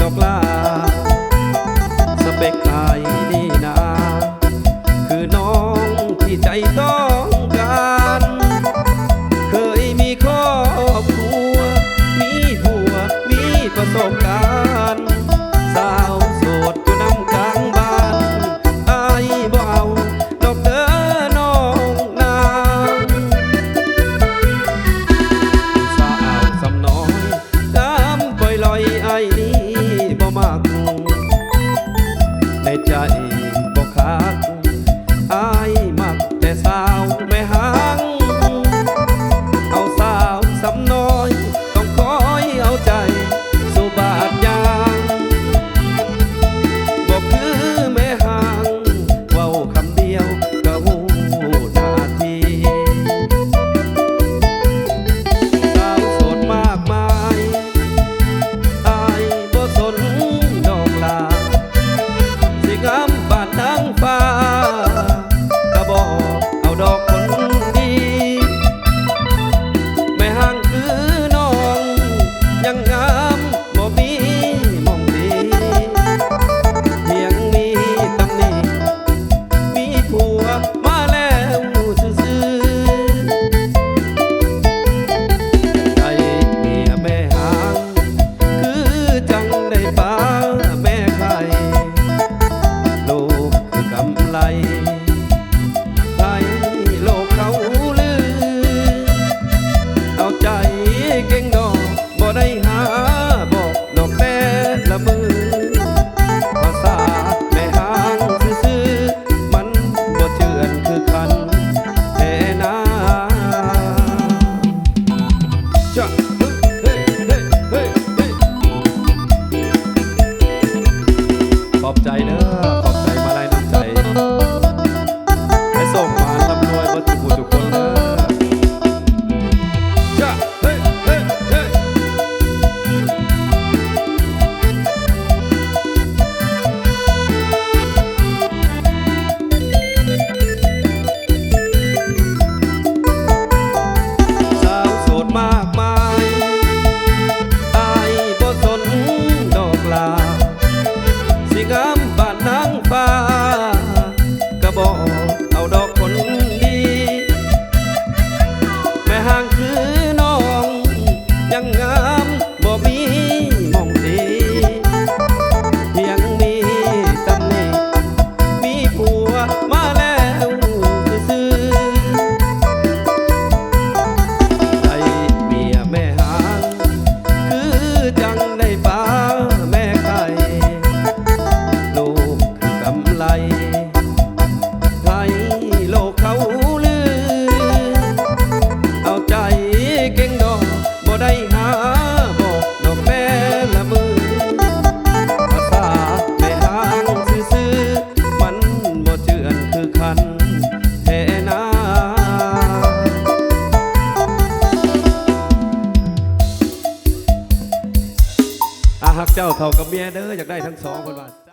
ดอกลาสเปกอายนี่นาคือน้องที่ใจต้องการเคยมีครอบครัวมีผัวมีประสบการณ์สาวโสดอยู่น้ำกลางบ้านอายบ่เอาดอกเด้อน้องนางสาวสำน้อยน้ำปล่อยลอยไอ้นี่บ่มากในใจบ่คักอายมักแต่สาวแม่หางเอาสาวสำน้อยต้องคอยเอาใจสู่บาดยางบอกคือแม่หางเว้าคำเดียวก็หูหน้าที่สาวโสดมากมายอายบ่สนดอกลาสิงามบาดนางฟ้าก็บอกเอาดอกคนดีแม่ห่างคือน้องยังงามบ่มีมองดีเพียงมีตำหนิมีผัวมาแล้วซื่อๆใจเมียแม่ห่างคือจังได้ป้าแม่ไข่ลูกคือกำไรให้โลกเขาลือเอาใจเก่งดอกบ่ได้หาบอกดอกแต่ละมือภาษาแม่หางซื่อๆมันบ่เจือนคือคันแท่นาจ้ะเฮ้ยเฮ้ยเฮ้ยเฮ้ยขอบใจเด้อขอบใจมาลัยน้ำใจให้ส่งมาร่ำรวยบนทุกผู้ทุกคนเด้อจ้ะเฮ้ยเฮ้ยเฮ้ยสาวโสดมากมายอายบ่สนดอกลาสิงามบานนางฟ้าก็บอกเอาดอกคนดีแม่ห่างคือน้องยังงามบ่มีมองดีเพียงมีตำหนิมีผัวมาแล้วซื่อๆใจเมียแม่ห่างคือจังได้ป้าแม่ไข่ลูกคือกำไรให้โลกเขาลือเอาใจเก่งดอกบ่ได้หาบอกดอกแม่ละมือภาษาแม่หางซื่อๆมันบ่เจือนคือคันแท่นาหักเจ้าเท่ากับเมียเด้ออยากได้ทั้งสองคนว่า